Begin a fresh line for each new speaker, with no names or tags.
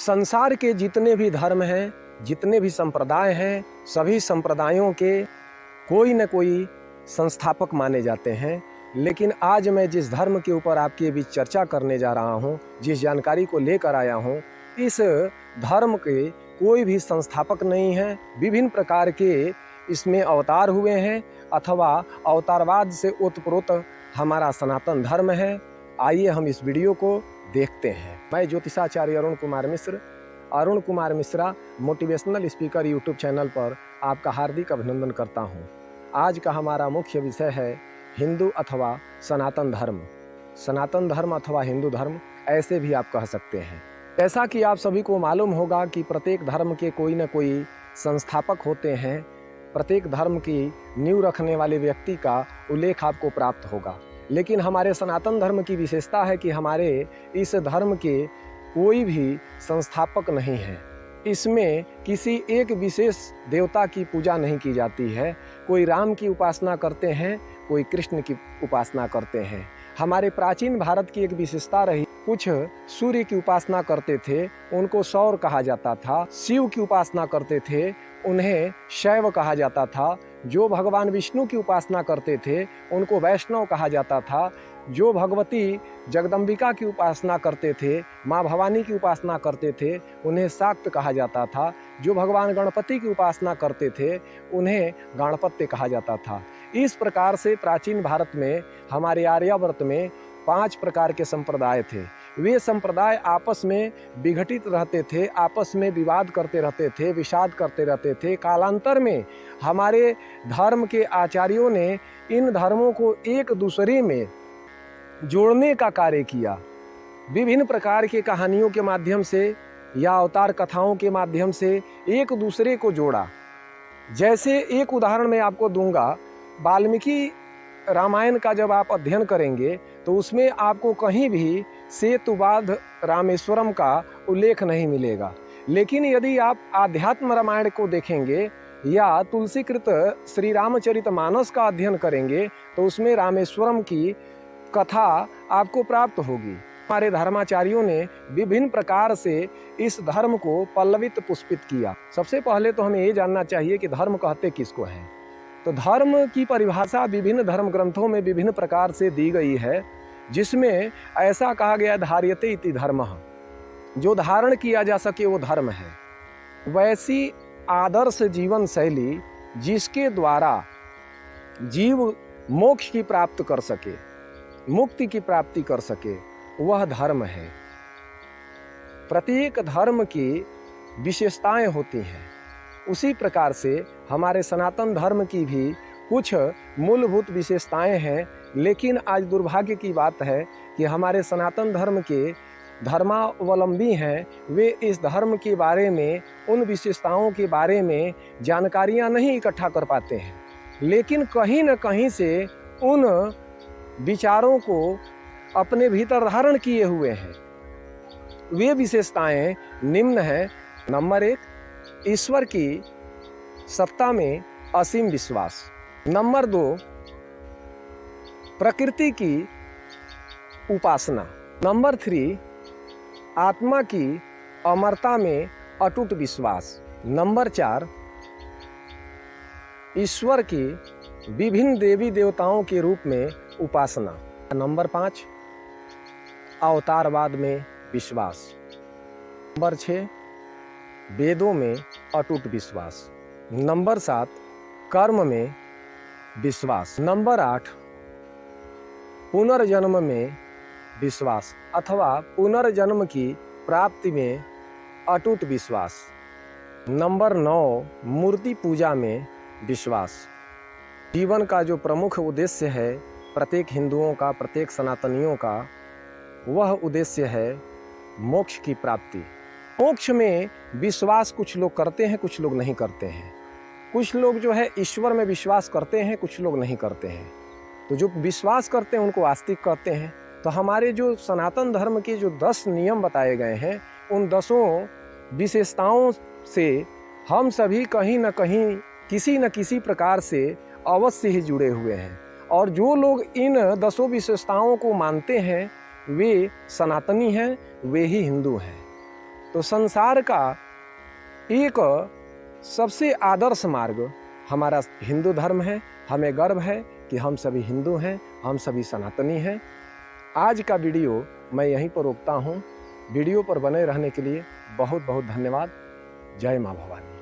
संसार के जितने भी धर्म हैं, जितने भी संप्रदाय हैं, सभी संप्रदायों के कोई न कोई संस्थापक माने जाते हैं। लेकिन आज मैं जिस धर्म के ऊपर आपके बीच चर्चा करने जा रहा हूँ, जिस जानकारी को लेकर आया हूँ, इस धर्म के कोई भी संस्थापक नहीं है। विभिन्न प्रकार के इसमें अवतार हुए हैं अथवा अवतारवाद से ओतप्रोत हमारा सनातन धर्म है। आइए हम इस वीडियो को देखते हैं। मैं ज्योतिषाचार्य Arun Kumar Mishra motivational speaker YouTube channel पर आपका हार्दिक अभिनंदन करता हूं। आज का हमारा मुख्य विषय है हिंदू अथवा सनातन धर्म। सनातन धर्म अथवा हिंदू धर्म ऐसे भी आप कह सकते हैं। जैसा कि आप सभी को मालूम होगा कि प्रत्येक धर्म के कोई न कोई संस्थापक होते हैं। प्रत्येक धर्म की नींव रखने वाले व्यक्ति का उल्लेख आपको प्राप्त होगा। लेकिन हमारे सनातन धर्म की विशेषता है कि हमारे इस धर्म के कोई भी संस्थापक नहीं है। इसमें किसी एक विशेष देवता की पूजा नहीं की जाती है। कोई राम की उपासना करते हैं, कोई कृष्ण की उपासना करते हैं। हमारे प्राचीन भारत की एक विशेषता रही, कुछ सूर्य की उपासना करते थे, उनको सौर कहा जाता था। शिव की उपासना करते थे, उन्हें शैव कहा जाता था। जो भगवान विष्णु की उपासना करते थे, उनको वैष्णव कहा जाता था। जो भगवती जगदम्बिका की उपासना करते थे, माँ भवानी की उपासना करते थे, उन्हें शाक्त कहा जाता था। जो भगवान गणपति की उपासना करते थे, उन्हें गणपत्य कहा जाता था। इस प्रकार से प्राचीन भारत में, हमारे आर्यावर्त में 5 प्रकार के संप्रदाय थे। वे संप्रदाय आपस में विघटित रहते थे, आपस में विवाद करते रहते थे, विषाद करते रहते थे। कालांतर में हमारे धर्म के आचार्यों ने इन धर्मों को एक दूसरे में जोड़ने का कार्य किया। विभिन्न प्रकार की कहानियों के माध्यम से या अवतार कथाओं के माध्यम से एक दूसरे को जोड़ा। जैसे एक उदाहरण मैं आपको दूंगा, वाल्मीकि रामायण का जब आप अध्ययन करेंगे तो उसमें आपको कहीं भी सेतुवाद रामेश्वरम का उल्लेख नहीं मिलेगा। लेकिन यदि आप आध्यात्म रामायण को देखेंगे या तुलसीकृत श्री रामचरितमानस का अध्ययन करेंगे तो उसमें रामेश्वरम की कथा आपको प्राप्त होगी। हमारे धर्माचार्यों ने विभिन्न प्रकार से इस धर्म को पल्लवित पुष्पित किया। सबसे पहले तो हमें ये जानना चाहिए कि धर्म कहते किसको हैं। तो धर्म की परिभाषा विभिन्न धर्म ग्रंथों में विभिन्न प्रकार से दी गई है, जिसमें ऐसा कहा गया धार्यते इति धर्मः, जो धारण किया जा सके वो धर्म है। वैसी आदर्श जीवन शैली जिसके द्वारा जीव मोक्ष की प्राप्त कर सके, मुक्ति की प्राप्ति कर सके, वह धर्म है। प्रत्येक धर्म की विशेषताएं होती हैं। उसी प्रकार से हमारे सनातन धर्म की भी कुछ मूलभूत विशेषताएं हैं। लेकिन आज दुर्भाग्य की बात है कि हमारे सनातन धर्म के धर्मावलंबी हैं, वे इस धर्म के बारे में, उन विशेषताओं के बारे में जानकारियां नहीं इकट्ठा कर पाते हैं। लेकिन कहीं न कहीं से उन विचारों को अपने भीतर धारण किए हुए हैं। वे विशेषताएं निम्न हैं। नंबर 1, ईश्वर की सत्ता में असीम विश्वास। नंबर 2, प्रकृति की उपासना। नंबर 3, आत्मा की अमरता में अटूट विश्वास। नंबर 4, ईश्वर की विभिन्न देवी देवताओं के रूप में उपासना। नंबर 5, अवतारवाद में विश्वास। नंबर 6, वेदों में अटूट विश्वास। नंबर 7, कर्म में विश्वास। नंबर 8, पुनर्जन्म में विश्वास अथवा पुनर्जन्म की प्राप्ति में अटूट विश्वास। नंबर 9, मूर्ति पूजा में विश्वास। जीवन का जो प्रमुख उद्देश्य है प्रत्येक हिंदुओं का, प्रत्येक सनातनियों का, वह उद्देश्य है मोक्ष की प्राप्ति। मोक्ष में विश्वास कुछ लोग करते हैं, कुछ लोग नहीं करते हैं। कुछ लोग जो है ईश्वर में विश्वास करते हैं, कुछ लोग नहीं करते हैं। तो जो विश्वास करते हैं उनको आस्तिक कहते हैं। तो हमारे जो सनातन धर्म के जो 10 नियम बताए गए हैं, उन 10 विशेषताओं से हम सभी कहीं न कहीं, किसी न किसी प्रकार से अवश्य ही जुड़े हुए हैं। और जो लोग इन 10 विशेषताओं को मानते हैं वे सनातनी हैं, वे ही हिंदू हैं। तो संसार का एक सबसे आदर्श मार्ग हमारा हिंदू धर्म है। हमें गर्व है कि हम सभी हिंदू हैं, हम सभी सनातनी हैं। आज का वीडियो मैं यहीं पर रोकता हूँ। वीडियो पर बने रहने के लिए बहुत बहुत धन्यवाद। जय माँ भवानी।